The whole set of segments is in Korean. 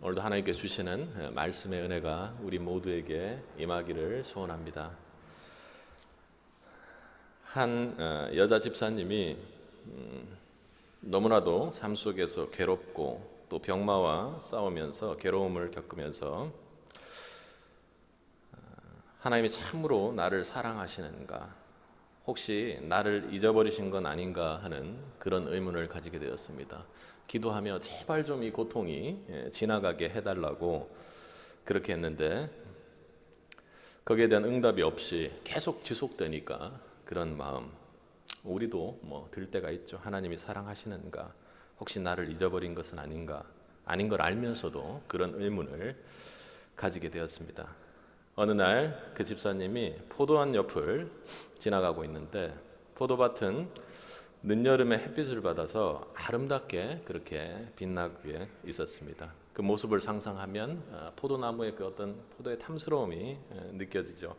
오늘도 하나님께 주시는 말씀의 은혜가 우리 모두에게 임하기를 소원합니다. 한 여자 집사님이 너무나도 삶 속에서 괴롭고 또 병마와 싸우면서 괴로움을 겪으면서 하나님이 참으로 나를 사랑하시는가, 혹시 나를 잊어버리신 건 아닌가 하는 그런 의문을 가지게 되었습니다. 기도하며 제발 좀 이 고통이 지나가게 해달라고 그렇게 했는데 거기에 대한 응답이 없이 계속 지속되니까 그런 마음, 우리도 들 때가 있죠. 하나님이 사랑하시는가, 혹시 나를 잊어버린 것은 아닌가, 아닌 걸 알면서도 그런 의문을 가지게 되었습니다. 어느 날 그 집사님이 포도원 옆을 지나가고 있는데 포도밭은 늦여름에 햇빛을 받아서 아름답게 그렇게 빛나게 있었습니다. 그 모습을 상상하면 포도나무의 그 어떤 포도의 탐스러움이 느껴지죠.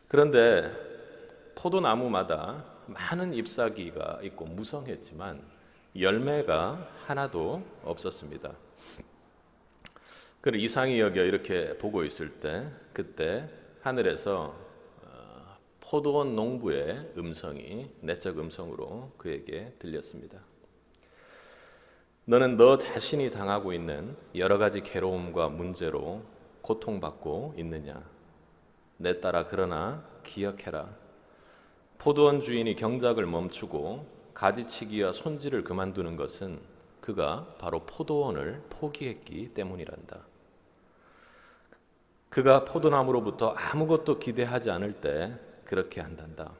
그런데 포도나무마다 많은 잎사귀가 있고 무성했지만 열매가 하나도 없었습니다. 그를 이상히 여겨 이렇게 보고 있을 때 그때 하늘에서 포도원 농부의 음성이 내적 음성으로 그에게 들렸습니다. 너는 너 자신이 당하고 있는 여러 가지 괴로움과 문제로 고통받고 있느냐? 내 딸아, 그러나 기억해라. 포도원 주인이 경작을 멈추고 가지치기와 손질을 그만두는 것은 그가 바로 포도원을 포기했기 때문이란다. 그가 포도나무로부터 아무것도 기대하지 않을 때 그렇게 한단다.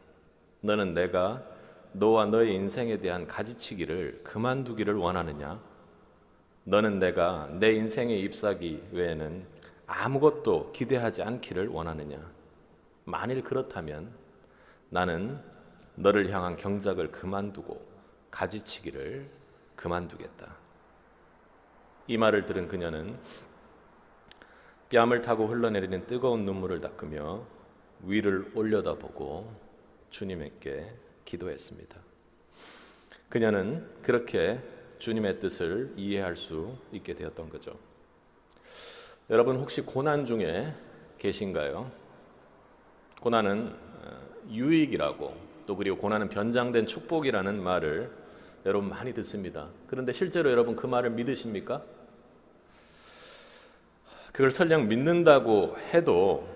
너는 내가 너와 너의 인생에 대한 가지치기를 그만두기를 원하느냐? 너는 내가 내 인생의 잎사귀 외에는 아무것도 기대하지 않기를 원하느냐? 만일 그렇다면 나는 너를 향한 경작을 그만두고 가지치기를 그만두겠다. 이 말을 들은 그녀는 뺨을 타고 흘러내리는 뜨거운 눈물을 닦으며 위를 올려다보고 주님께 기도했습니다. 그녀는 그렇게 주님의 뜻을 이해할 수 있게 되었던 거죠. 여러분, 혹시 고난 중에 계신가요? 고난은 유익이라고, 또 그리고 고난은 변장된 축복이라는 말을 여러분 많이 듣습니다. 그런데 실제로 여러분 그 말을 믿으십니까? 그걸 설령 믿는다고 해도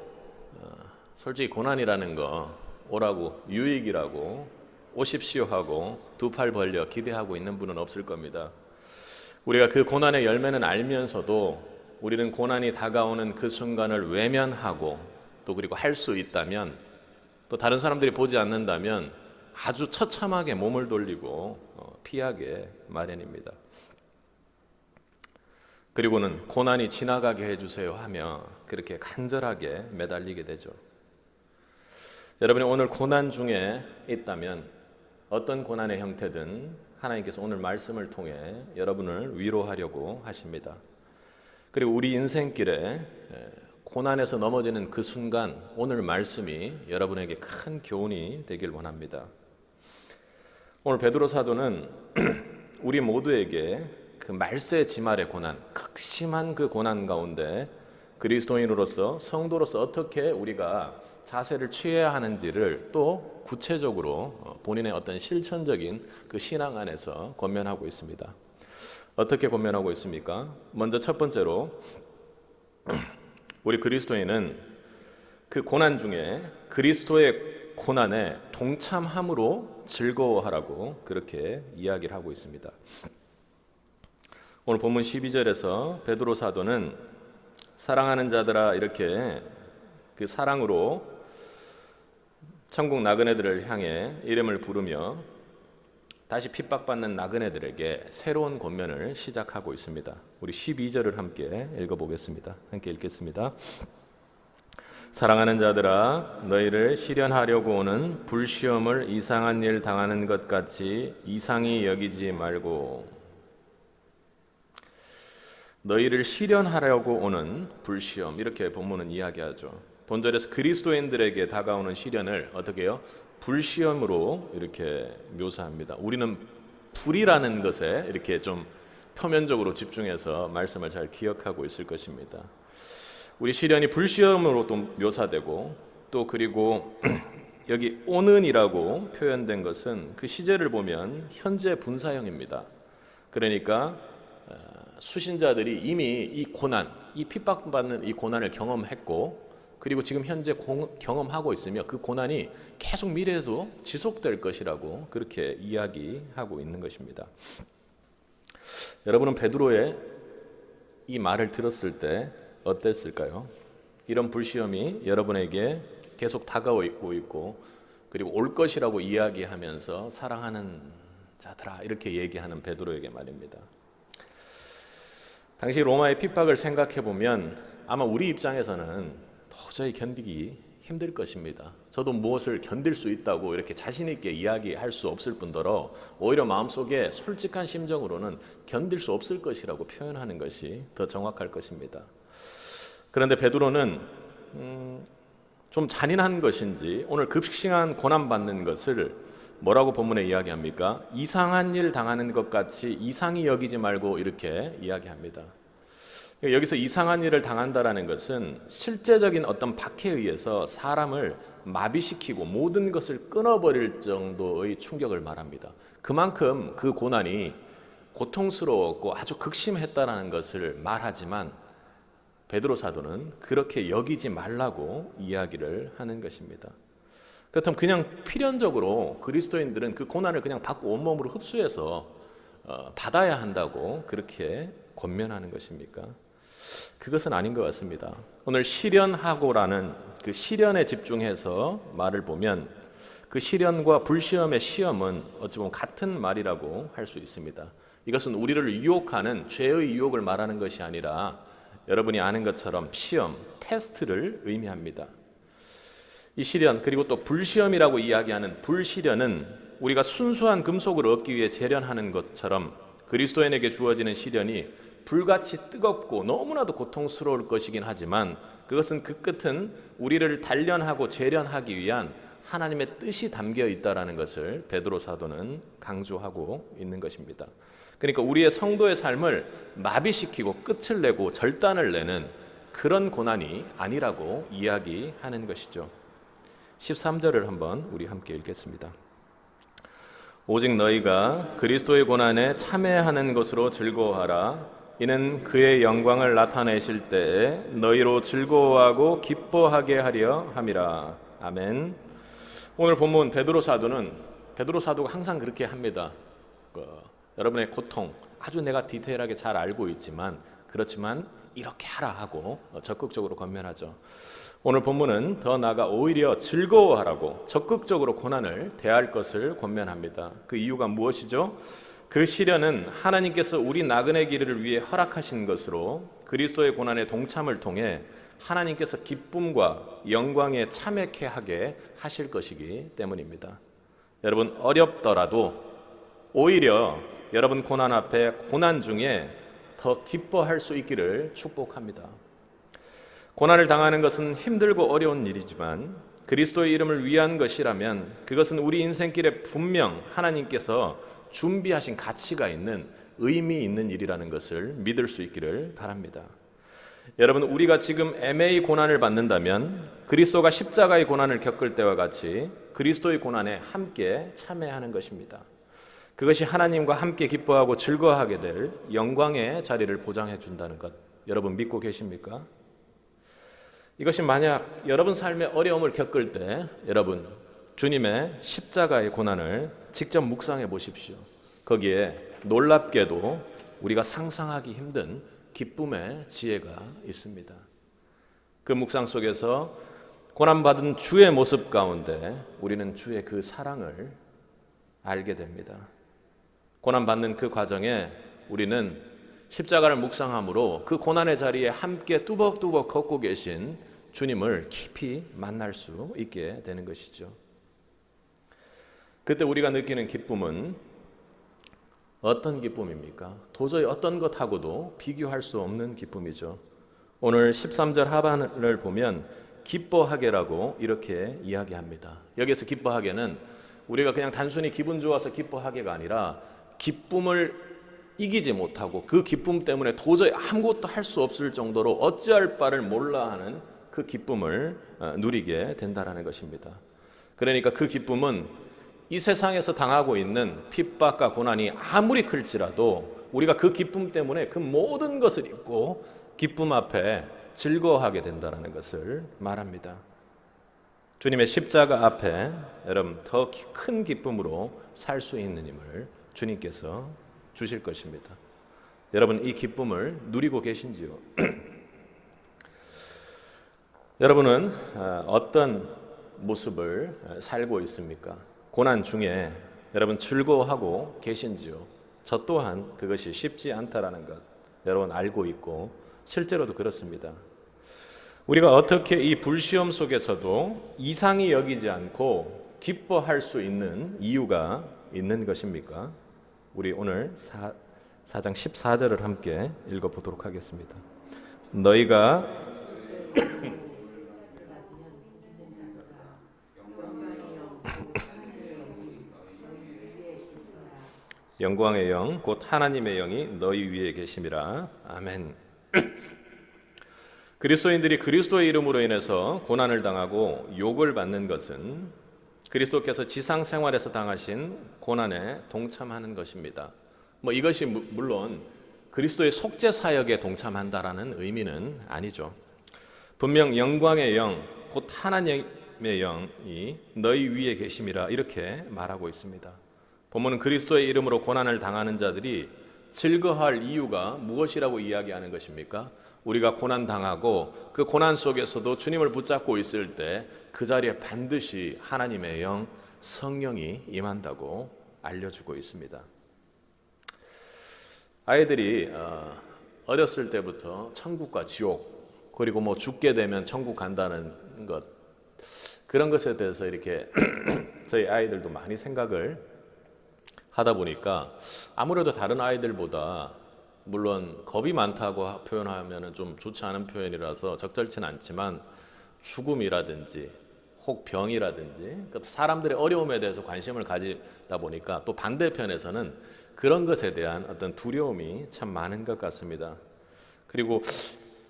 솔직히 고난이라는 거 오라고, 유익이라고, 오십시오 하고 두 팔 벌려 기대하고 있는 분은 없을 겁니다. 우리가 그 고난의 열매는 알면서도 우리는 고난이 다가오는 그 순간을 외면하고 또 그리고 할 수 있다면, 또 다른 사람들이 보지 않는다면 아주 처참하게 몸을 돌리고 피하게 마련입니다. 그리고는 고난이 지나가게 해주세요 하며 그렇게 간절하게 매달리게 되죠. 여러분이 오늘 고난 중에 있다면 어떤 고난의 형태든 하나님께서 오늘 말씀을 통해 여러분을 위로하려고 하십니다. 그리고 우리 인생길에 고난에서 넘어지는 그 순간 오늘 말씀이 여러분에게 큰 교훈이 되길 원합니다. 오늘 베드로 사도는 우리 모두에게 그 말세 지말의 고난, 극심한 그 고난 가운데 그리스도인으로서, 성도로서 어떻게 우리가 자세를 취해야 하는지를 또 구체적으로 본인의 어떤 실천적인 그 신앙 안에서 권면하고 있습니다. 어떻게 권면하고 있습니까? 먼저 첫 번째로 우리 그리스도인은 그 고난 중에 그리스도의 고난에 동참함으로 즐거워하라고 그렇게 이야기를 하고 있습니다. 오늘 본문 12절에서 베드로 사도는 사랑하는 자들아, 이렇게 그 사랑으로 천국 나그네들을 향해 이름을 부르며 다시 핍박받는 나그네들에게 새로운 권면을 시작하고 있습니다. 우리 12절을 함께 읽어보겠습니다. 함께 읽겠습니다. 사랑하는 자들아, 너희를 시련하려고 오는 불시험을 이상한 일 당하는 것 같이 이상히 여기지 말고, 너희를 시련하려고 오는 불시험, 이렇게 본문은 이야기하죠. 본절에서 그리스도인들에게 다가오는 시련을 어떻게 해요? 불시험으로 이렇게 묘사합니다. 우리는 불이라는 것에 이렇게 좀 표면적으로 집중해서 말씀을 잘 기억하고 있을 것입니다. 우리 시련이 불시험으로 또 묘사되고 또 그리고 여기 오는이라고 표현된 것은 그 시제를 보면 현재 분사형입니다. 그러니까 수신자들이 이미 이 고난, 이 핍박받는 이 고난을 경험했고 그리고 지금 현재 경험하고 있으며 그 고난이 계속 미래에도 지속될 것이라고 그렇게 이야기하고 있는 것입니다. 여러분은 베드로의 이 말을 들었을 때 어땠을까요? 이런 불시험이 여러분에게 계속 다가오고 있고 그리고 올 것이라고 이야기하면서 사랑하는 자들아 이렇게 얘기하는 베드로에게 말입니다. 당시 로마의 핍박을 생각해 보면 아마 우리 입장에서는 도저히 견디기 힘들 것입니다. 저도 무엇을 견딜 수 있다고 이렇게 자신 있게 이야기할 수 없을 뿐더러 오히려 마음속에 솔직한 심정으로는 견딜 수 없을 것이라고 표현하는 것이 더 정확할 것입니다. 그런데 베드로는 좀 잔인한 것인지 오늘 급식한 고난받는 것을 뭐라고 본문에 이야기합니까? 이상한 일 당하는 것 같이 이상히 여기지 말고 이렇게 이야기합니다. 여기서 이상한 일을 당한다라는 것은 실제적인 어떤 박해에 의해서 사람을 마비시키고 모든 것을 끊어버릴 정도의 충격을 말합니다. 그만큼 그 고난이 고통스러웠고 아주 극심했다라는 것을 말하지만 베드로 사도는 그렇게 여기지 말라고 이야기를 하는 것입니다. 그렇다면 그냥 필연적으로 그리스도인들은 그 고난을 그냥 받고 온몸으로 흡수해서 받아야 한다고 그렇게 권면하는 것입니까? 그것은 아닌 것 같습니다. 오늘 시련하고라는 그 시련에 집중해서 말을 보면 그 시련과 불시험의 시험은 어찌 보면 같은 말이라고 할 수 있습니다. 이것은 우리를 유혹하는 죄의 유혹을 말하는 것이 아니라 여러분이 아는 것처럼 시험, 테스트를 의미합니다. 이 시련 그리고 또 불시험이라고 이야기하는 불시련은 우리가 순수한 금속을 얻기 위해 재련하는 것처럼 그리스도인에게 주어지는 시련이 불같이 뜨겁고 너무나도 고통스러울 것이긴 하지만 그것은 그 끝은 우리를 단련하고 재련하기 위한 하나님의 뜻이 담겨 있다라는 것을 베드로 사도는 강조하고 있는 것입니다. 그러니까 우리의 성도의 삶을 마비시키고 끝을 내고 절단을 내는 그런 고난이 아니라고 이야기하는 것이죠. 13절을 한번 우리 함께 읽겠습니다. 오직 너희가 그리스도의 고난에 참여하는 것으로 즐거워하라. 이는 그의 영광을 나타내실 때에 너희로 즐거워하고 기뻐하게 하려 함이라. 아멘. 오늘 본문 베드로 사도가 항상 그렇게 합니다. 여러분의 고통 아주 내가 디테일하게 잘 알고 있지만 그렇지만 이렇게 하라 하고 적극적으로 권면하죠. 오늘 본문은 더 나아가 오히려 즐거워하라고 적극적으로 고난을 대할 것을 권면합니다. 그 이유가 무엇이죠? 그 시련은 하나님께서 우리 나그네 길을 위해 허락하신 것으로 그리스도의 고난의 동참을 통해 하나님께서 기쁨과 영광에 참여케 하게 하실 것이기 때문입니다. 여러분 어렵더라도 오히려 여러분 고난 앞에 고난 중에 더 기뻐할 수 있기를 축복합니다. 고난을 당하는 것은 힘들고 어려운 일이지만 그리스도의 이름을 위한 것이라면 그것은 우리 인생길에 분명 하나님께서 준비하신 가치가 있는 의미 있는 일이라는 것을 믿을 수 있기를 바랍니다. 여러분 우리가 지금 애매히 고난을 받는다면 그리스도가 십자가의 고난을 겪을 때와 같이 그리스도의 고난에 함께 참여하는 것입니다. 그것이 하나님과 함께 기뻐하고 즐거워하게 될 영광의 자리를 보장해 준다는 것 여러분 믿고 계십니까? 이것이 만약 여러분 삶의 어려움을 겪을 때 여러분 주님의 십자가의 고난을 직접 묵상해 보십시오. 거기에 놀랍게도 우리가 상상하기 힘든 기쁨의 지혜가 있습니다. 그 묵상 속에서 고난받은 주의 모습 가운데 우리는 주의 그 사랑을 알게 됩니다. 고난받는 그 과정에 우리는 십자가를 묵상함으로 그 고난의 자리에 함께 뚜벅뚜벅 걷고 계신 주님을 깊이 만날 수 있게 되는 것이죠. 그때 우리가 느끼는 기쁨은 어떤 기쁨입니까? 도저히 어떤 것하고도 비교할 수 없는 기쁨이죠. 오늘 13절 하반을 보면 기뻐하게라고 이렇게 이야기합니다. 여기서 기뻐하게는 우리가 그냥 단순히 기분 좋아서 기뻐하게가 아니라 기쁨을 이기지 못하고 그 기쁨 때문에 도저히 아무것도 할 수 없을 정도로 어찌할 바를 몰라 하는 그 기쁨을 누리게 된다라는 것입니다. 그러니까 그 기쁨은 이 세상에서 당하고 있는 핍박과 고난이 아무리 클지라도 우리가 그 기쁨 때문에 그 모든 것을 잊고 기쁨 앞에 즐거워하게 된다는 것을 말합니다. 주님의 십자가 앞에 여러분 더 큰 기쁨으로 살 수 있는 힘을 주님께서 주실 것입니다. 여러분 이 기쁨을 누리고 계신지요? 여러분은 어떤 모습을 살고 있습니까? 고난 중에 여러분 즐거워하고 계신지요? 저 또한 그것이 쉽지 않다라는 것 여러분 알고 있고 실제로도 그렇습니다. 우리가 어떻게 이 불시험 속에서도 이상히 여기지 않고 기뻐할 수 있는 이유가 있는 것입니까? 우리 오늘 4장 14절을 함께 읽어보도록 하겠습니다. 너희가 영광의 영 곧 하나님의 영이 너희 위에 계심이라. 아멘. 그리스도인들이 그리스도의 이름으로 인해서 고난을 당하고 욕을 받는 것은 그리스도께서 지상 생활에서 당하신 고난에 동참하는 것입니다. 이것이 물론 그리스도의 속죄 사역에 동참한다라는 의미는 아니죠. 분명 영광의 영 곧 하나님의 영이 너희 위에 계심이라 이렇게 말하고 있습니다. 본문은 그리스도의 이름으로 고난을 당하는 자들이 즐거워할 이유가 무엇이라고 이야기하는 것입니까? 우리가 고난당하고 그 고난 속에서도 주님을 붙잡고 있을 때 그 자리에 반드시 하나님의 영, 성령이 임한다고 알려주고 있습니다. 아이들이 어렸을 때부터 천국과 지옥 그리고 죽게 되면 천국 간다는 것 그런 것에 대해서 이렇게 저희 아이들도 많이 생각을 하다 보니까 아무래도 다른 아이들보다 물론 겁이 많다고 표현하면 좀 좋지 않은 표현이라서 적절치는 않지만 죽음이라든지 혹 병이라든지 사람들의 어려움에 대해서 관심을 가지다 보니까 또 반대편에서는 그런 것에 대한 어떤 두려움이 참 많은 것 같습니다. 그리고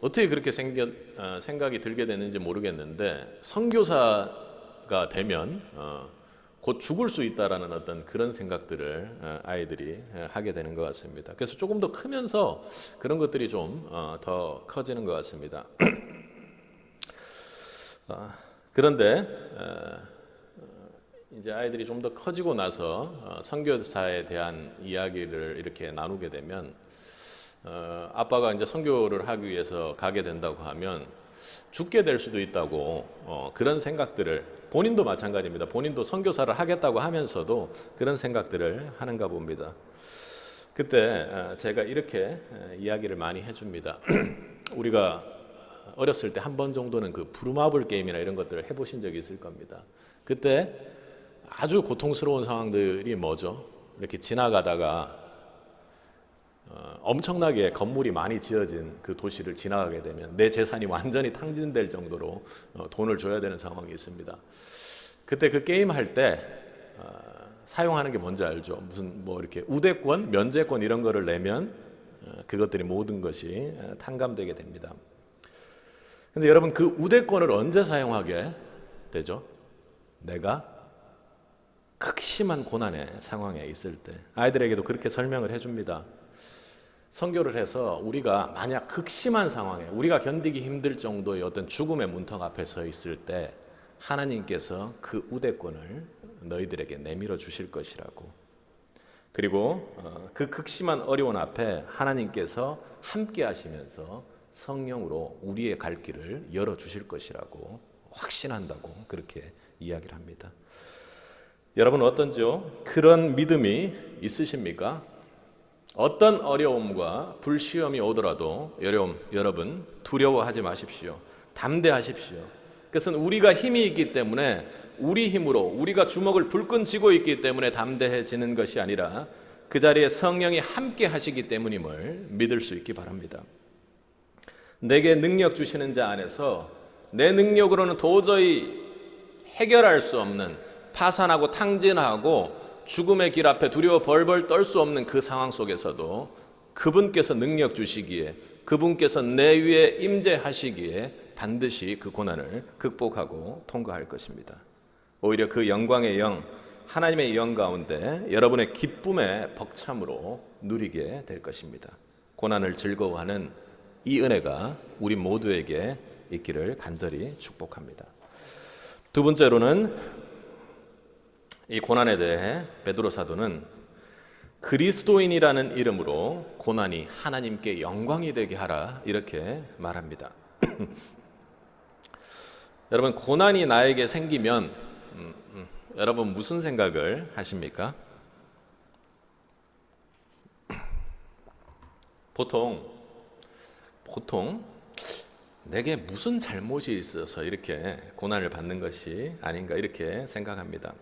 어떻게 그렇게 생각이 들게 됐는지 모르겠는데 선교사가 되면 곧 죽을 수 있다라는 어떤 그런 생각들을 아이들이 하게 되는 것 같습니다. 그래서 조금 더 크면서 그런 것들이 좀 더 커지는 것 같습니다. 그런데 이제 아이들이 좀 더 커지고 나서 선교사에 대한 이야기를 이렇게 나누게 되면 아빠가 이제 선교를 하기 위해서 가게 된다고 하면 죽게 될 수도 있다고 그런 생각들을 본인도 마찬가지입니다. 본인도 선교사를 하겠다고 하면서도 그런 생각들을 하는가 봅니다. 그때 제가 이렇게 이야기를 많이 해줍니다. 우리가 어렸을 때 한 번 정도는 그 부루마블 게임이나 이런 것들을 해보신 적이 있을 겁니다. 그때 아주 고통스러운 상황들이 뭐죠? 이렇게 지나가다가 엄청나게 건물이 많이 지어진 그 도시를 지나가게 되면 내 재산이 완전히 탕진될 정도로 돈을 줘야 되는 상황이 있습니다. 그때 그 게임 할 때 사용하는 게 뭔지 알죠? 무슨 이렇게 우대권, 면제권 이런 거를 내면 그것들이 모든 것이 탕감되게 됩니다. 근데 여러분 그 우대권을 언제 사용하게 되죠? 내가 극심한 고난의 상황에 있을 때. 아이들에게도 그렇게 설명을 해줍니다. 선교를 해서 우리가 만약 극심한 상황에 우리가 견디기 힘들 정도의 어떤 죽음의 문턱 앞에 서 있을 때 하나님께서 그 우대권을 너희들에게 내밀어 주실 것이라고. 그리고 그 극심한 어려운 앞에 하나님께서 함께 하시면서 성령으로 우리의 갈 길을 열어주실 것이라고 확신한다고 그렇게 이야기를 합니다. 여러분 어떤지요? 그런 믿음이 있으십니까? 어떤 어려움과 불시험이 오더라도 여러분 두려워하지 마십시오. 담대하십시오. 그것은 우리가 힘이 있기 때문에 우리 힘으로 우리가 주먹을 불끈 쥐고 있기 때문에 담대해지는 것이 아니라 그 자리에 성령이 함께 하시기 때문임을 믿을 수 있기 바랍니다. 내게 능력 주시는 자 안에서 내 능력으로는 도저히 해결할 수 없는 파산하고 탕진하고 죽음의 길 앞에 두려워 벌벌 떨 수 없는 그 상황 속에서도 그분께서 능력 주시기에, 그분께서 내 위에 임재하시기에 반드시 그 고난을 극복하고 통과할 것입니다. 오히려 그 영광의 영, 하나님의 영 가운데 여러분의 기쁨의 벅참으로 누리게 될 것입니다. 고난을 즐거워하는 이 은혜가 우리 모두에게 있기를 간절히 축복합니다. 두 번째로는 이 고난에 대해 베드로 사도는 그리스도인이라는 이름으로 고난이 하나님께 영광이 되게 하라 이렇게 말합니다. 여러분, 고난이 나에게 생기면 여러분 무슨 생각을 하십니까? 보통 내게 무슨 잘못이 있어서 이렇게 고난을 받는 것이 아닌가 이렇게 생각합니다.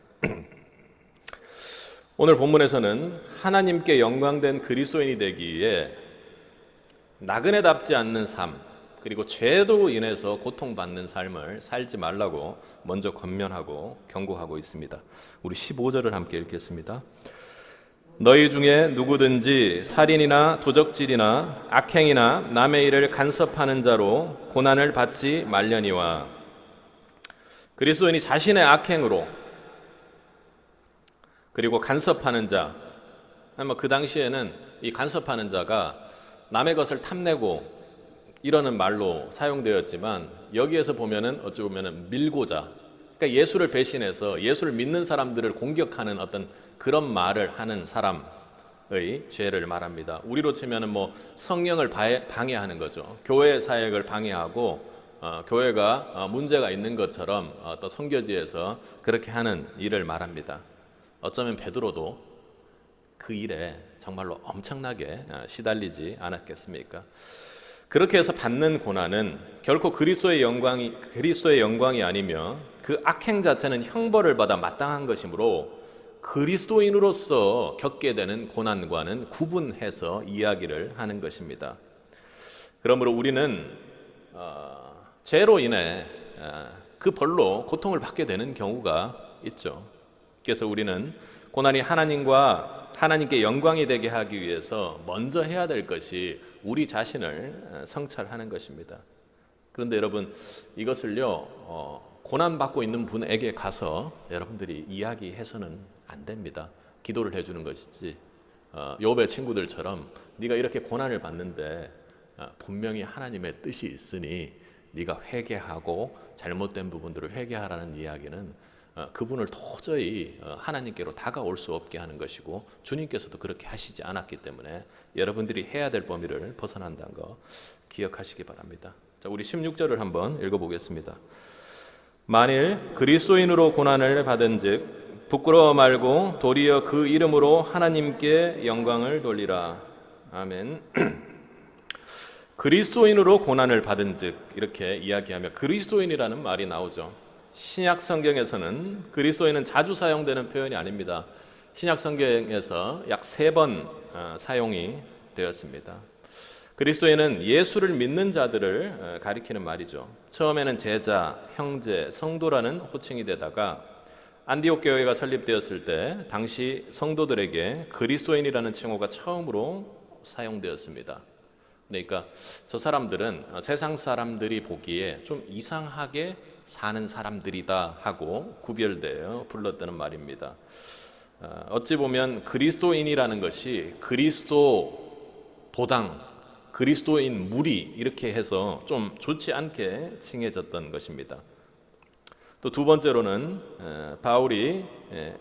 오늘 본문에서는 하나님께 영광된 그리스도인이 되기 위해 나그네답지 않는 삶, 그리고 죄로 인해서 고통받는 삶을 살지 말라고 먼저 권면하고 경고하고 있습니다. 우리 15절을 함께 읽겠습니다. 너희 중에 누구든지 살인이나 도적질이나 악행이나 남의 일을 간섭하는 자로 고난을 받지 말려니와. 그리스도인이 자신의 악행으로 그리고 간섭하는 자, 그 당시에는 이 간섭하는 자가 남의 것을 탐내고 이러는 말로 사용되었지만 여기에서 보면은 어찌 보면은 밀고자, 그러니까 예수를 배신해서 예수를 믿는 사람들을 공격하는 어떤 그런 말을 하는 사람의 죄를 말합니다. 우리로 치면은 성령을 방해하는 거죠. 교회 사역을 방해하고 교회가 문제가 있는 것처럼 또 선교지에서 그렇게 하는 일을 말합니다. 어쩌면 베드로도 그 일에 정말로 엄청나게 시달리지 않았겠습니까? 그렇게 해서 받는 고난은 결코 그리스도의 영광이 아니며 그 악행 자체는 형벌을 받아 마땅한 것이므로 그리스도인으로서 겪게 되는 고난과는 구분해서 이야기를 하는 것입니다. 그러므로 우리는 죄로 인해 그 벌로 고통을 받게 되는 경우가 있죠. 그래서 우리는 고난이 하나님께 영광이 되게 하기 위해서 먼저 해야 될 것이 우리 자신을 성찰하는 것입니다. 그런데 여러분, 이것을요 고난받고 있는 분에게 가서 여러분들이 이야기해서는 안 됩니다. 기도를 해주는 것이지, 욥의 친구들처럼 네가 이렇게 고난을 받는데 분명히 하나님의 뜻이 있으니 네가 회개하고 잘못된 부분들을 회개하라는 이야기는 그분을 도저히 하나님께로 다가올 수 없게 하는 것이고, 주님께서도 그렇게 하시지 않았기 때문에 여러분들이 해야 될 범위를 벗어난다는 거 기억하시기 바랍니다. 자, 우리 16절을 한번 읽어보겠습니다. 만일 그리스도인으로 고난을 받은즉 부끄러워 말고 도리어 그 이름으로 하나님께 영광을 돌리라. 아멘. 그리스도인으로 고난을 받은즉 이렇게 이야기하며 그리스도인이라는 말이 나오죠. 신약 성경에서는 그리스도인은 자주 사용되는 표현이 아닙니다. 신약 성경에서 약 3번 사용이 되었습니다. 그리스도인은 예수를 믿는 자들을 가리키는 말이죠. 처음에는 제자, 형제, 성도라는 호칭이 되다가 안디옥 교회가 설립되었을 때 당시 성도들에게 그리스도인이라는称호가 처음으로 사용되었습니다. 그러니까 저 사람들은 세상 사람들이 보기에 좀 이상하게 사는 사람들이다 하고 구별되어 불렀다는 말입니다. 어찌 보면 그리스도인이라는 것이 그리스도 도당, 그리스도인 무리 이렇게 해서 좀 좋지 않게 칭해졌던 것입니다. 또 두 번째로는 바울이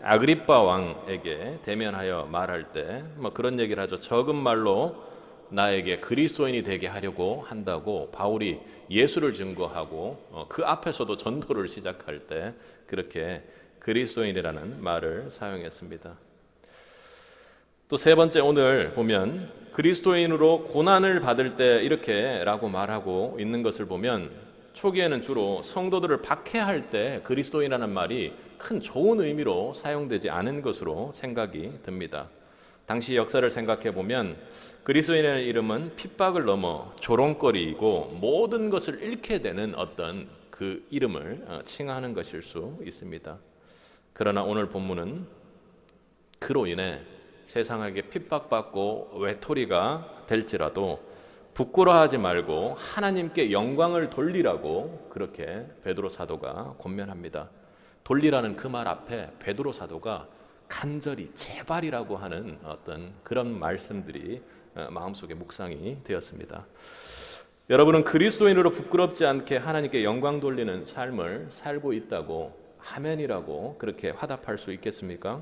아그리빠 왕에게 대면하여 말할 때 그런 얘기를 하죠. 적은 말로 나에게 그리스도인이 되게 하려고 한다고 바울이 예수를 증거하고 그 앞에서도 전도를 시작할 때 그렇게 그리스도인이라는 말을 사용했습니다. 또 세 번째, 오늘 보면 그리스도인으로 고난을 받을 때 이렇게 라고 말하고 있는 것을 보면 초기에는 주로 성도들을 박해할 때 그리스도인이라는 말이 큰 좋은 의미로 사용되지 않은 것으로 생각이 듭니다. 당시 역사를 생각해 보면 그리스도인의 이름은 핍박을 넘어 조롱거리이고 모든 것을 잃게 되는 어떤 그 이름을 칭하는 것일 수 있습니다. 그러나 오늘 본문은 그로 인해 세상에게 핍박받고 외톨이가 될지라도 부끄러워하지 말고 하나님께 영광을 돌리라고 그렇게 베드로 사도가 권면합니다. 돌리라는 그 말 앞에 베드로 사도가 간절히 제발이라고 하는 어떤 그런 말씀들이 마음속에 묵상이 되었습니다. 여러분은 그리스도인으로 부끄럽지 않게 하나님께 영광 돌리는 삶을 살고 있다고 아멘이라고 그렇게 화답할 수 있겠습니까?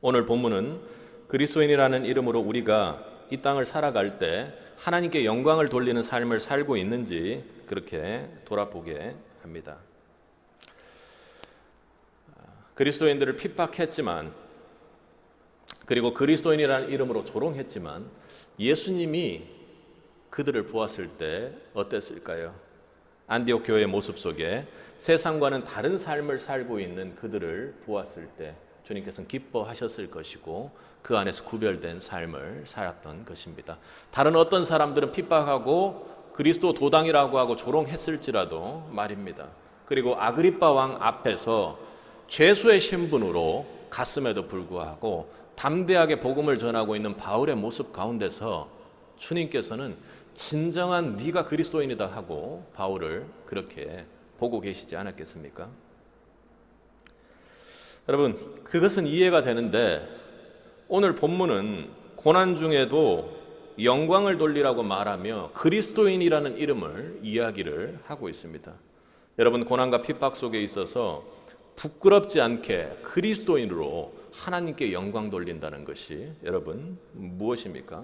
오늘 본문은 그리스도인이라는 이름으로 우리가 이 땅을 살아갈 때 하나님께 영광을 돌리는 삶을 살고 있는지 그렇게 돌아보게 합니다. 그리스도인들을 핍박했지만, 그리고 그리스도인이라는 이름으로 조롱했지만 예수님이 그들을 보았을 때 어땠을까요? 안디옥 교회의 모습 속에 세상과는 다른 삶을 살고 있는 그들을 보았을 때 주님께서는 기뻐하셨을 것이고 그 안에서 구별된 삶을 살았던 것입니다. 다른 어떤 사람들은 핍박하고 그리스도 도당이라고 하고 조롱했을지라도 말입니다. 그리고 아그리빠 왕 앞에서 죄수의 신분으로 갔음에도 불구하고 담대하게 복음을 전하고 있는 바울의 모습 가운데서 주님께서는 진정한 네가 그리스도인이다 하고 바울을 그렇게 보고 계시지 않았겠습니까? 여러분, 그것은 이해가 되는데 오늘 본문은 고난 중에도 영광을 돌리라고 말하며 그리스도인이라는 이름을 이야기를 하고 있습니다. 여러분, 고난과 핍박 속에 있어서 부끄럽지 않게 그리스도인으로 하나님께 영광 돌린다는 것이 여러분 무엇입니까?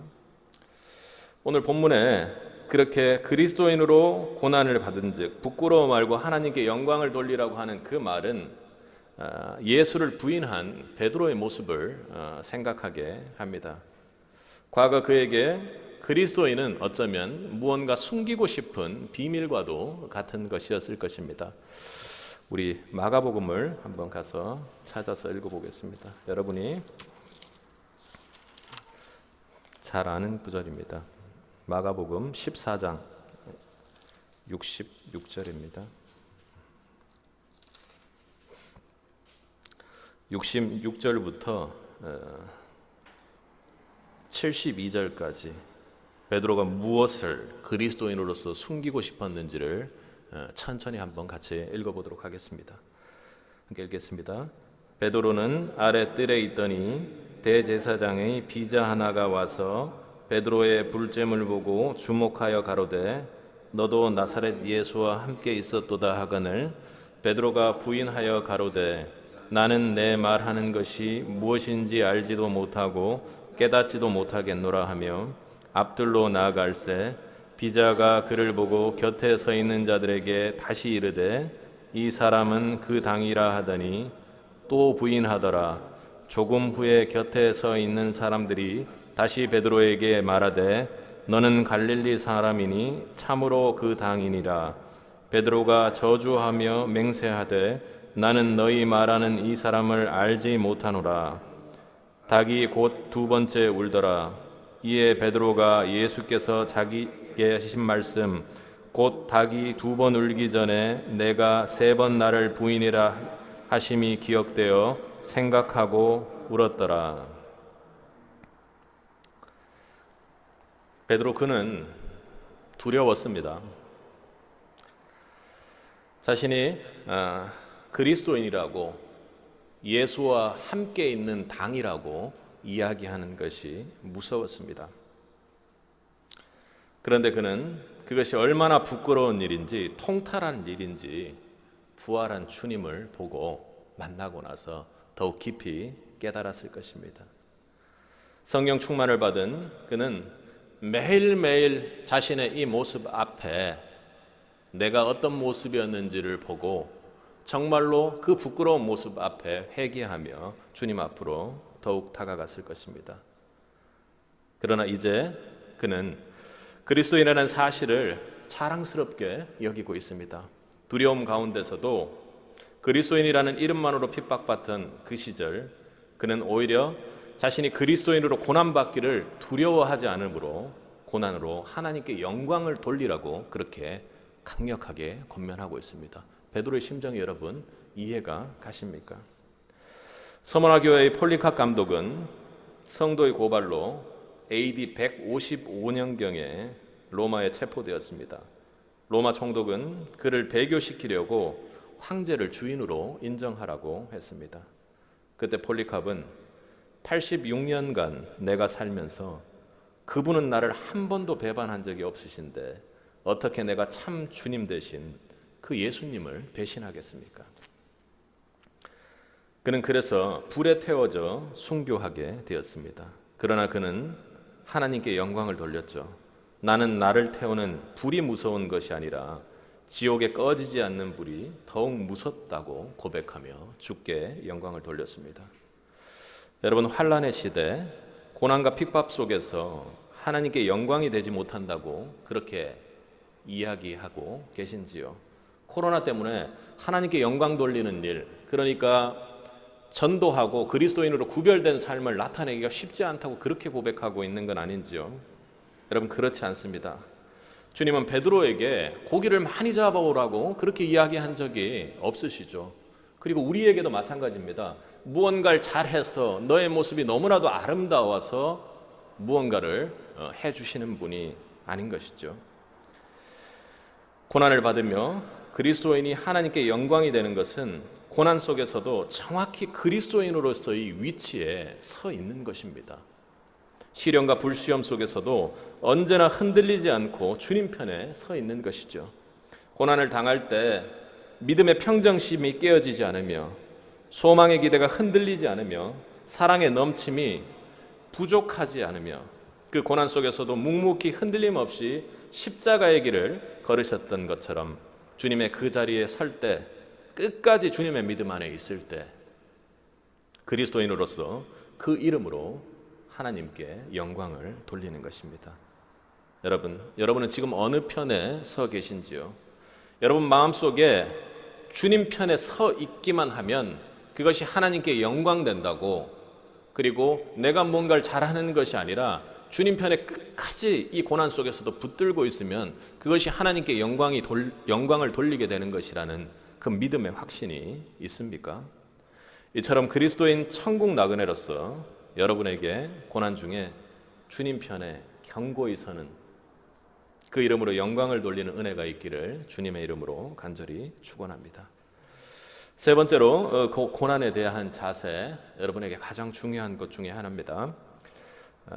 오늘 본문에 그렇게 그리스도인으로 고난을 받은 즉 부끄러워 말고 하나님께 영광을 돌리라고 하는 그 말은 예수를 부인한 베드로의 모습을 생각하게 합니다. 과거 그에게 그리스도인은 어쩌면 무언가 숨기고 싶은 비밀과도 같은 것이었을 것입니다. 우리 마가복음을 한번 가서 찾아서 읽어보겠습니다. 여러분이 잘 아는 구절입니다. 마가복음 14장 66절입니다. 66절부터 72절까지 베드로가 무엇을 그리스도인으로서 숨기고 싶었는지를 천천히 한번 같이 읽어보도록 하겠습니다. 함께 읽겠습니다. 베드로는 아래 뜰에 있더니 대제사장의 비자 하나가 와서 베드로의 불잼을 보고 주목하여 가로되 너도 나사렛 예수와 함께 있었도다 하거늘 베드로가 부인하여 가로되 나는 내 말하는 것이 무엇인지 알지도 못하고 깨닫지도 못하겠노라 하며 앞들로 나아갈새 비자가 그를 보고 곁에 서 있는 자들에게 다시 이르되 이 사람은 그 당이라 하더니 또 부인하더라. 조금 후에 곁에 서 있는 사람들이 다시 베드로에게 말하되 너는 갈릴리 사람이니 참으로 그 당이니라. 베드로가 저주하며 맹세하되 나는 너희 말하는 이 사람을 알지 못하노라. 닭이 곧 두 번째 울더라. 이에 베드로가 예수께서 자기에게 하신 말씀 곧 닭이 두 번 울기 전에 내가 세 번 나를 부인이라 하심이 기억되어 생각하고 울었더라. 베드로 그는 두려웠습니다. 자신이 그리스도인이라고 예수와 함께 있는 당이라고 이야기하는 것이 무서웠습니다. 그런데 그는 그것이 얼마나 부끄러운 일인지 통탈한 일인지 부활한 주님을 보고 만나고 나서 더욱 깊이 깨달았을 것입니다. 성령 충만을 받은 그는 매일매일 자신의 이 모습 앞에 내가 어떤 모습이었는지를 보고 정말로 그 부끄러운 모습 앞에 회개하며 주님 앞으로 더욱 다가갔을 것입니다. 그러나 이제 그는 그리스도인이라는 사실을 자랑스럽게 여기고 있습니다. 두려움 가운데서도 그리스도인이라는 이름만으로 핍박받던 그 시절 그는 오히려 자신이 그리스도인으로 고난받기를 두려워하지 않으므로 고난으로 하나님께 영광을 돌리라고 그렇게 강력하게 권면하고 있습니다. 베드로의 심정이 여러분 이해가 가십니까? 서머나교회의 폴리캅 감독은 성도의 고발로 AD 155년경에 로마에 체포되었습니다. 로마 총독은 그를 배교시키려고 황제를 주인으로 인정하라고 했습니다. 그때 폴리캅은 86년간 내가 살면서 그분은 나를 한 번도 배반한 적이 없으신데 어떻게 내가 참 주님 대신 그 예수님을 배신하겠습니까? 그는 그래서 불에 태워져 순교하게 되었습니다. 그러나 그는 하나님께 영광을 돌렸죠. 나는 나를 태우는 불이 무서운 것이 아니라 지옥에 꺼지지 않는 불이 더욱 무섭다고 고백하며 주께 영광을 돌렸습니다. 여러분, 환난의 시대, 고난과 핍박 속에서 하나님께 영광이 되지 못한다고 그렇게 이야기하고 계신지요? 코로나 때문에 하나님께 영광 돌리는 일, 그러니까 전도하고 그리스도인으로 구별된 삶을 나타내기가 쉽지 않다고 그렇게 고백하고 있는 건 아닌지요? 여러분, 그렇지 않습니다. 주님은 베드로에게 고기를 많이 잡아오라고 그렇게 이야기한 적이 없으시죠. 그리고 우리에게도 마찬가지입니다. 무언가를 잘해서 너의 모습이 너무나도 아름다워서 무언가를 해주시는 분이 아닌 것이죠. 고난을 받으며 그리스도인이 하나님께 영광이 되는 것은 고난 속에서도 정확히 그리스도인으로서의 위치에 서 있는 것입니다. 시련과 불시험 속에서도 언제나 흔들리지 않고 주님 편에 서 있는 것이죠. 고난을 당할 때 믿음의 평정심이 깨어지지 않으며 소망의 기대가 흔들리지 않으며 사랑의 넘침이 부족하지 않으며 그 고난 속에서도 묵묵히 흔들림 없이 십자가의 길을 걸으셨던 것처럼 주님의 그 자리에 설 때, 끝까지 주님의 믿음 안에 있을 때 그리스도인으로서 그 이름으로 하나님께 영광을 돌리는 것입니다. 여러분은 지금 어느 편에 서 계신지요? 여러분 마음속에 주님 편에 서 있기만 하면 그것이 하나님께 영광된다고, 그리고 내가 뭔가를 잘하는 것이 아니라 주님 편에 끝까지 이 고난 속에서도 붙들고 있으면 그것이 하나님께 영광을 돌리게 되는 것이라는 그 믿음의 확신이 있습니까? 이처럼 그리스도인 천국 나그네로서 여러분에게 고난 중에 주님 편에 견고히 서는 그 이름으로 영광을 돌리는 은혜가 있기를 주님의 이름으로 간절히 축원합니다. 세 번째로 고난에 대한 자세, 여러분에게 가장 중요한 것 중에 하나입니다.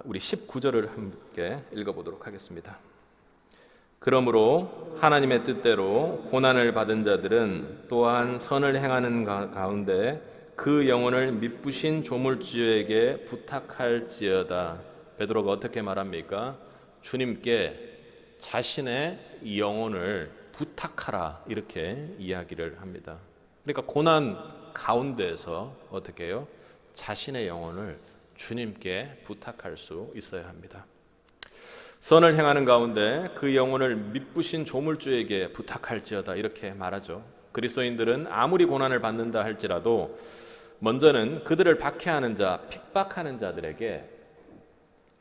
우리 19절을 함께 읽어보도록 하겠습니다. 그러므로 하나님의 뜻대로 고난을 받은 자들은 또한 선을 행하는 가운데 그 영혼을 미쁘신 조물주에게 부탁할지어다. 베드로가 어떻게 말합니까? 주님께 자신의 영혼을 부탁하라, 이렇게 이야기를 합니다. 그러니까 고난 가운데에서 어떻게 해요? 자신의 영혼을 주님께 부탁할 수 있어야 합니다. 선을 행하는 가운데 그 영혼을 미쁘신 조물주에게 부탁할지어다, 이렇게 말하죠. 그리스도인들은 아무리 고난을 받는다 할지라도 먼저는 그들을 박해하는 자, 핍박하는 자들에게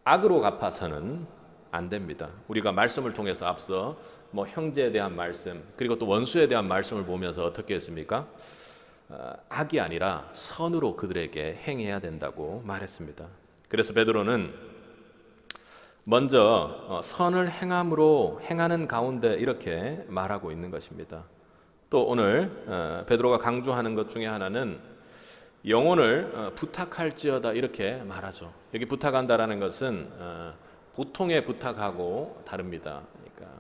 악으로 갚아서는 안 됩니다. 우리가 말씀을 통해서 앞서 형제에 대한 말씀, 그리고 또 원수에 대한 말씀을 보면서 어떻게 했습니까? 악이 아니라 선으로 그들에게 행해야 된다고 말했습니다. 그래서 베드로는 먼저 선을 행하는 가운데 이렇게 말하고 있는 것입니다. 또 오늘 베드로가 강조하는 것 중에 하나는 영혼을 부탁할지어다, 이렇게 말하죠. 여기 부탁한다라는 것은 보통의 부탁하고 다릅니다. 그러니까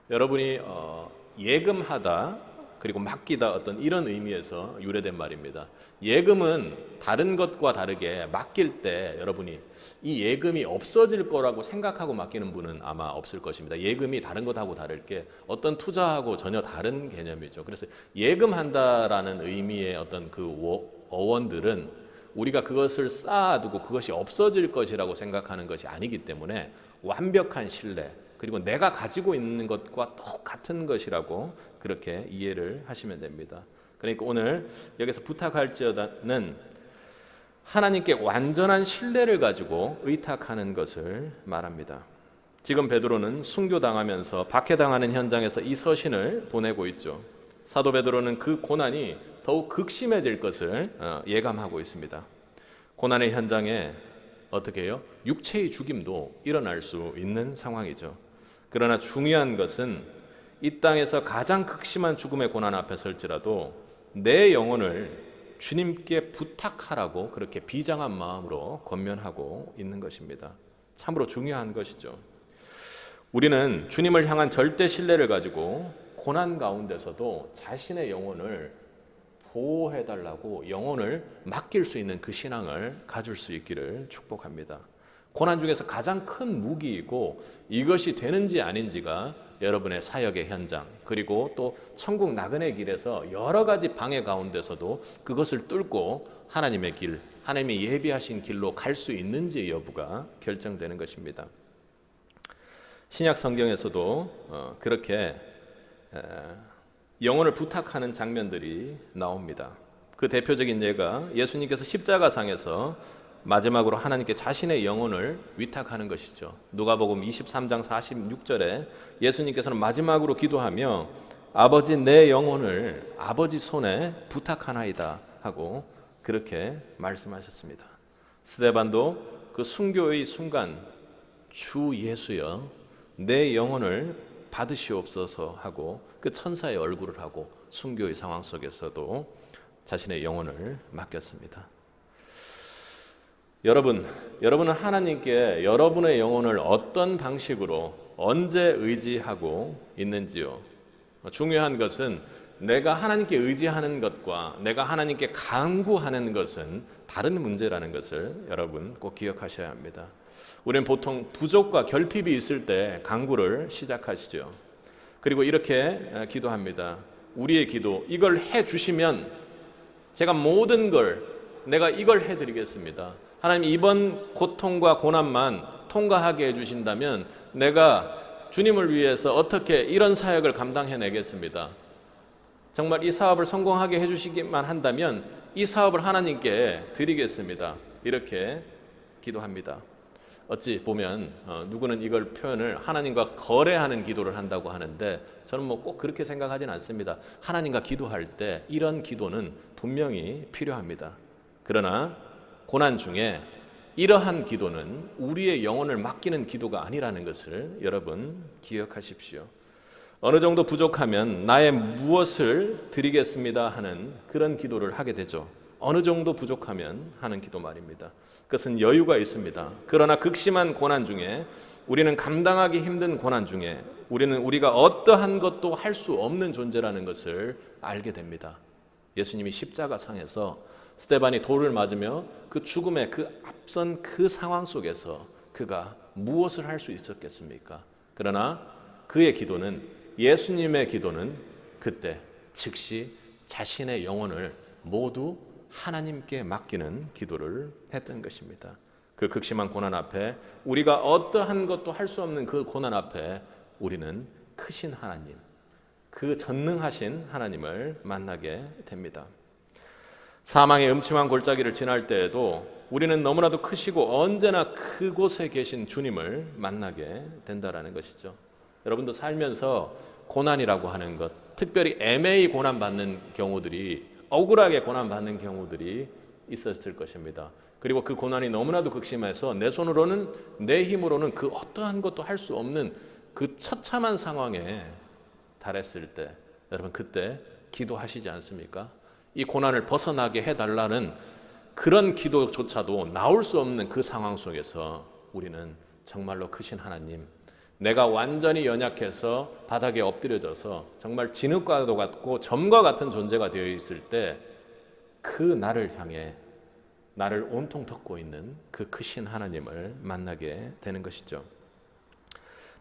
여러분이 예금하다 그리고 맡기다, 어떤 이런 의미에서 유래된 말입니다. 예금은 다른 것과 다르게 맡길 때 여러분이 이 예금이 없어질 거라고 생각하고 맡기는 분은 아마 없을 것입니다. 예금이 다른 것하고 다를 게 어떤 투자하고 전혀 다른 개념이죠. 그래서 예금한다라는 의미의 어떤 그 어원들은 우리가 그것을 쌓아두고 그것이 없어질 것이라고 생각하는 것이 아니기 때문에 완벽한 신뢰, 그리고 내가 가지고 있는 것과 똑같은 것이라고 그렇게 이해를 하시면 됩니다. 그러니까 오늘 여기서 부탁할지어다는 하나님께 완전한 신뢰를 가지고 의탁하는 것을 말합니다. 지금 베드로는 순교당하면서 박해당하는 현장에서 이 서신을 보내고 있죠. 사도 베드로는 그 고난이 더욱 극심해질 것을 예감하고 있습니다. 고난의 현장에 어떻게 해요? 육체의 죽임도 일어날 수 있는 상황이죠. 그러나 중요한 것은 이 땅에서 가장 극심한 죽음의 고난 앞에 설지라도 내 영혼을 주님께 부탁하라고 그렇게 비장한 마음으로 권면하고 있는 것입니다. 참으로 중요한 것이죠. 우리는 주님을 향한 절대 신뢰를 가지고 고난 가운데서도 자신의 영혼을 보호해달라고 영혼을 맡길 수 있는 그 신앙을 가질 수 있기를 축복합니다. 고난 중에서 가장 큰 무기이고 이것이 되는지 아닌지가 여러분의 사역의 현장, 그리고 또 천국 나그네 길에서 여러 가지 방해 가운데서도 그것을 뚫고 하나님의 길, 하나님이 예비하신 길로 갈 수 있는지 여부가 결정되는 것입니다. 신약 성경에서도 그렇게 영혼을 부탁하는 장면들이 나옵니다. 그 대표적인 예가 예수님께서 십자가상에서 마지막으로 하나님께 자신의 영혼을 위탁하는 것이죠. 누가복음 23장 46절에 예수님께서는 마지막으로 기도하며 아버지 내 영혼을 아버지 손에 부탁하나이다 하고 그렇게 말씀하셨습니다. 스데반도 그 순교의 순간 주 예수여 내 영혼을 받으시옵소서 하고 그 천사의 얼굴을 하고 순교의 상황 속에서도 자신의 영혼을 맡겼습니다. 여러분은 하나님께 여러분의 영혼을 어떤 방식으로 언제 의지하고 있는지요? 중요한 것은 내가 하나님께 의지하는 것과 내가 하나님께 간구하는 것은 다른 문제라는 것을 여러분 꼭 기억하셔야 합니다. 우리는 보통 부족과 결핍이 있을 때 간구를 시작하시죠. 그리고 이렇게 기도합니다. 우리의 기도, 이걸 해주시면 제가 모든 걸 내가 이걸 해드리겠습니다. 하나님 이번 고통과 고난만 통과하게 해주신다면 내가 주님을 위해서 어떻게 이런 사역을 감당해내겠습니다. 정말 이 사업을 성공하게 해주시기만 한다면 이 사업을 하나님께 드리겠습니다. 이렇게 기도합니다. 어찌 보면 누구는 이걸 표현을 하나님과 거래하는 기도를 한다고 하는데 저는 뭐 꼭 그렇게 생각하지는 않습니다. 하나님과 기도할 때 이런 기도는 분명히 필요합니다. 그러나 고난 중에 이러한 기도는 우리의 영혼을 맡기는 기도가 아니라는 것을 여러분 기억하십시오. 어느 정도 부족하면 나의 무엇을 드리겠습니다 하는 그런 기도를 하게 되죠. 어느 정도 부족하면 하는 기도 말입니다. 그것은 여유가 있습니다. 그러나 극심한 고난 중에 우리는 감당하기 힘든 고난 중에 우리가 어떠한 것도 할 수 없는 존재라는 것을 알게 됩니다. 예수님이 십자가상에서 스데반이 돌을 맞으며 그 죽음의 그 앞선 그 상황 속에서 그가 무엇을 할 수 있었겠습니까? 그러나 그의 기도는, 예수님의 기도는 그때 즉시 자신의 영혼을 모두 하나님께 맡기는 기도를 했던 것입니다. 그 극심한 고난 앞에, 우리가 어떠한 것도 할 수 없는 그 고난 앞에 우리는 크신 하나님, 그 전능하신 하나님을 만나게 됩니다. 사망의 음침한 골짜기를 지날 때에도 우리는 너무나도 크시고 언제나 그곳에 계신 주님을 만나게 된다라는 것이죠. 여러분도 살면서 고난이라고 하는 것, 특별히 애매히 고난받는 경우들이, 억울하게 고난받는 경우들이 있었을 것입니다. 그리고 그 고난이 너무나도 극심해서 내 손으로는, 내 힘으로는 그 어떠한 것도 할 수 없는 그 처참한 상황에 달했을 때, 여러분 그때 기도하시지 않습니까? 이 고난을 벗어나게 해달라는 그런 기도조차도 나올 수 없는 그 상황 속에서 우리는 정말로 크신 하나님, 내가 완전히 연약해서 바닥에 엎드려져서 정말 진흙과도 같고 점과 같은 존재가 되어 있을 때 그 나를 향해 나를 온통 덮고 있는 그 크신 하나님을 만나게 되는 것이죠.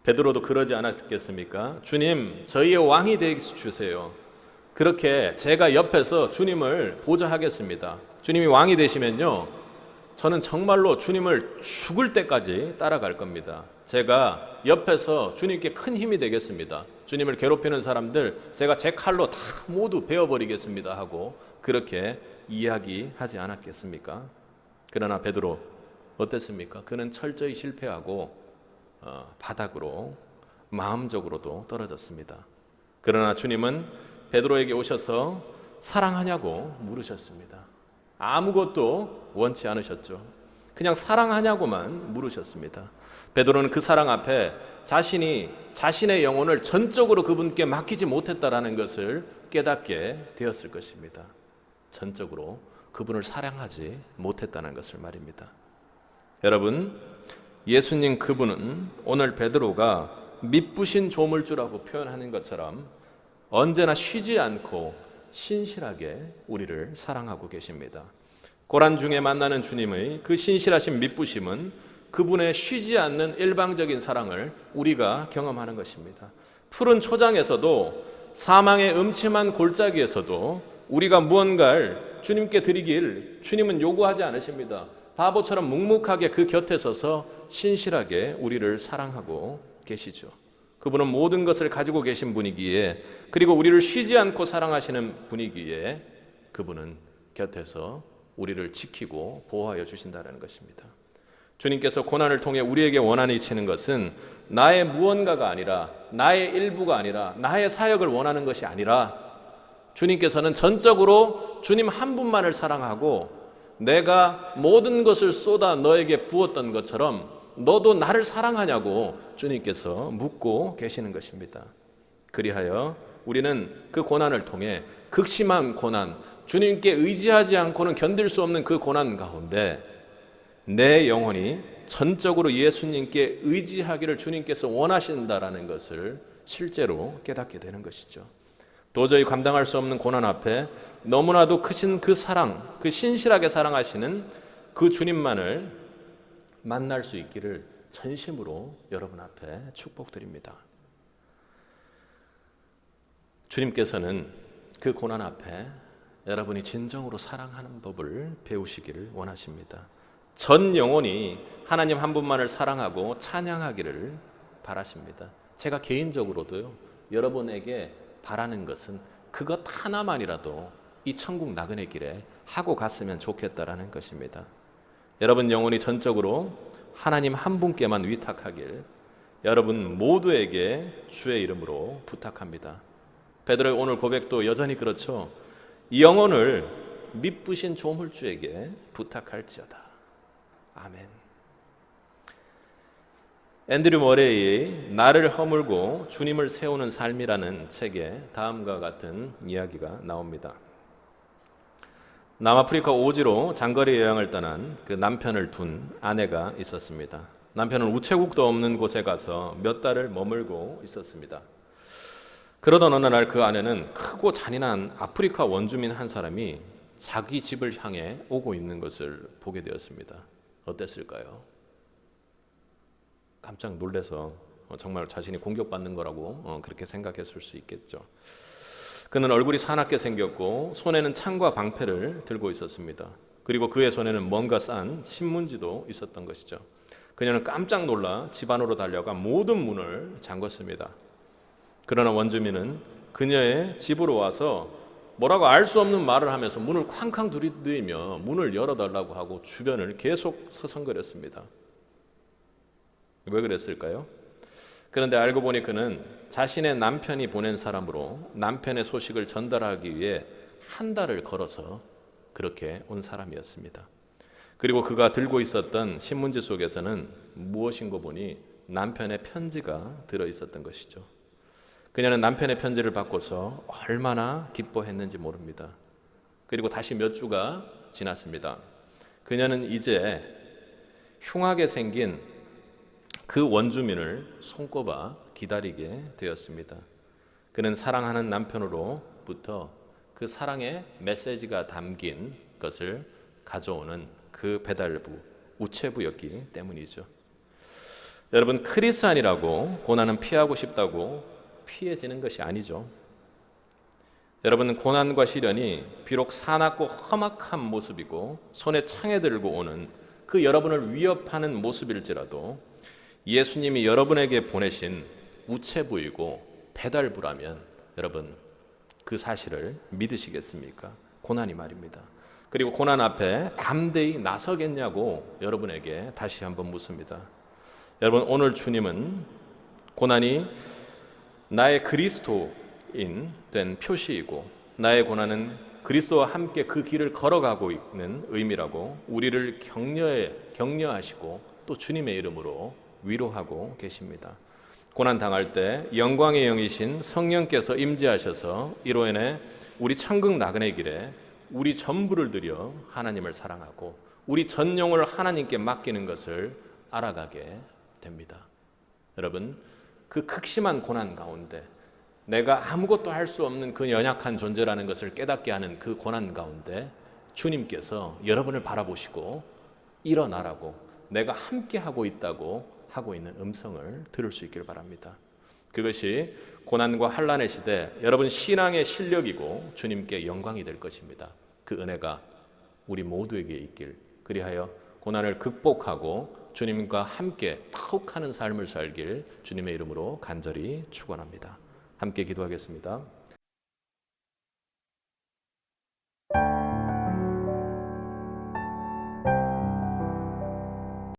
베드로도 그러지 않았겠습니까? 주님, 저희의 왕이 되게 주세요. 그렇게 제가 옆에서 주님을 보좌하겠습니다. 주님이 왕이 되시면요, 저는 정말로 주님을 죽을 때까지 따라갈 겁니다. 제가 옆에서 주님께 큰 힘이 되겠습니다. 주님을 괴롭히는 사람들 제가 제 칼로 다 모두 베어버리겠습니다 하고 그렇게 이야기하지 않았겠습니까? 그러나 베드로 어땠습니까? 그는 철저히 실패하고 바닥으로 마음적으로도 떨어졌습니다. 그러나 주님은 베드로에게 오셔서 사랑하냐고 물으셨습니다. 아무것도 원치 않으셨죠. 그냥 사랑하냐고만 물으셨습니다. 베드로는 그 사랑 앞에 자신이 자신의 영혼을 전적으로 그분께 맡기지 못했다라는 것을 깨닫게 되었을 것입니다. 전적으로 그분을 사랑하지 못했다는 것을 말입니다. 여러분, 예수님 그분은 오늘 베드로가 미쁘신 조물주라고 표현하는 것처럼 언제나 쉬지 않고 신실하게 우리를 사랑하고 계십니다. 고난 중에 만나는 주님의 그 신실하신 미쁘심은 그분의 쉬지 않는 일방적인 사랑을 우리가 경험하는 것입니다. 푸른 초장에서도 사망의 음침한 골짜기에서도 우리가 무언가를 주님께 드리길 주님은 요구하지 않으십니다. 바보처럼 묵묵하게 그 곁에 서서 신실하게 우리를 사랑하고 계시죠. 그분은 모든 것을 가지고 계신 분이기에, 그리고 우리를 쉬지 않고 사랑하시는 분이기에 그분은 곁에서 우리를 지키고 보호하여 주신다는 것입니다. 주님께서 고난을 통해 우리에게 원하시는 것은 나의 무언가가 아니라, 나의 일부가 아니라, 나의 사역을 원하는 것이 아니라, 주님께서는 전적으로 주님 한 분만을 사랑하고 내가 모든 것을 쏟아 너에게 부었던 것처럼 너도 나를 사랑하냐고 주님께서 묻고 계시는 것입니다. 그리하여 우리는 그 고난을 통해, 극심한 고난, 주님께 의지하지 않고는 견딜 수 없는 그 고난 가운데 내 영혼이 전적으로 예수님께 의지하기를 주님께서 원하신다라는 것을 실제로 깨닫게 되는 것이죠. 도저히 감당할 수 없는 고난 앞에 너무나도 크신 그 사랑, 그 신실하게 사랑하시는 그 주님만을 만날 수 있기를 전심으로 여러분 앞에 축복드립니다. 주님께서는 그 고난 앞에 여러분이 진정으로 사랑하는 법을 배우시기를 원하십니다. 전 영혼이 하나님 한 분만을 사랑하고 찬양하기를 바라십니다. 제가 개인적으로도요, 여러분에게 바라는 것은 그것 하나만이라도 이 천국 나그네 길에 하고 갔으면 좋겠다라는 것입니다. 여러분 영혼이 전적으로 하나님 한 분께만 위탁하길 여러분 모두에게 주의 이름으로 부탁합니다. 베드로의 오늘 고백도 여전히 그렇죠. 이 영혼을 미쁘신 조물주에게 부탁할지어다. 아멘. 앤드류 머레이의 나를 허물고 주님을 세우는 삶이라는 책에 다음과 같은 이야기가 나옵니다. 남아프리카 오지로 장거리 여행을 떠난 그 남편을 둔 아내가 있었습니다. 남편은 우체국도 없는 곳에 가서 몇 달을 머물고 있었습니다. 그러던 어느 날 그 아내는 크고 잔인한 아프리카 원주민 한 사람이 자기 집을 향해 오고 있는 것을 보게 되었습니다. 어땠을까요? 깜짝 놀라서 정말 자신이 공격받는 거라고 그렇게 생각했을 수 있겠죠. 그는 얼굴이 사납게 생겼고 손에는 창과 방패를 들고 있었습니다. 그리고 그의 손에는 뭔가 싼 신문지도 있었던 것이죠. 그녀는 깜짝 놀라 집 안으로 달려가 모든 문을 잠궜습니다. 그러나 원주민은 그녀의 집으로 와서 뭐라고 알 수 없는 말을 하면서 문을 쾅쾅 두드리며 문을 열어달라고 하고 주변을 계속 서성거렸습니다. 왜 그랬을까요? 그런데 알고 보니 그는 자신의 남편이 보낸 사람으로 남편의 소식을 전달하기 위해 한 달을 걸어서 그렇게 온 사람이었습니다. 그리고 그가 들고 있었던 신문지 속에서는 무엇인고 보니 남편의 편지가 들어있었던 것이죠. 그녀는 남편의 편지를 받고서 얼마나 기뻐했는지 모릅니다. 그리고 다시 몇 주가 지났습니다. 그녀는 이제 흉하게 생긴 그 원주민을 손꼽아 기다리게 되었습니다. 그는 사랑하는 남편으로부터 그 사랑의 메시지가 담긴 것을 가져오는 그 배달부, 우체부였기 때문이죠. 여러분, 크리스찬이라고 고난은 피하고 싶다고 피해지는 것이 아니죠. 여러분, 고난과 시련이 비록 사납고 험악한 모습이고 손에 창에 들고 오는 그 여러분을 위협하는 모습일지라도 예수님이 여러분에게 보내신 우체부이고 배달부라면 여러분 그 사실을 믿으시겠습니까? 고난이 말입니다. 그리고 고난 앞에 담대히 나서겠냐고 여러분에게 다시 한번 묻습니다. 여러분, 오늘 주님은 고난이 나의 그리스도, 된 표시이고 나의 고난은 그리스도와 함께 그 길을 걸어가고 있는 의미라고 우리를 격려하시고 또 주님의 이름으로 위로하고 계십니다. 고난 당할 때 영광의 영이신 성령께서 임재하셔서 이로 인해 우리 천국 나그네 길에 우리 전부를 들여 하나님을 사랑하고 우리 전용을 하나님께 맡기는 것을 알아가게 됩니다. 여러분, 그 극심한 고난 가운데 내가 아무것도 할 수 없는 그 연약한 존재라는 것을 깨닫게 하는 그 고난 가운데 주님께서 여러분을 바라보시고 일어나라고, 내가 함께 하고 있다고 하고 있는 음성을 들을 수 있길 바랍니다. 그것이 고난과 환난의 시대 여러분 신앙의 실력이고 주님께 영광이 될 것입니다. 그 은혜가 우리 모두에게 있길, 그리하여 고난을 극복하고 주님과 함께 더욱하는 삶을 살길 주님의 이름으로 간절히 축원합니다. 함께 기도하겠습니다.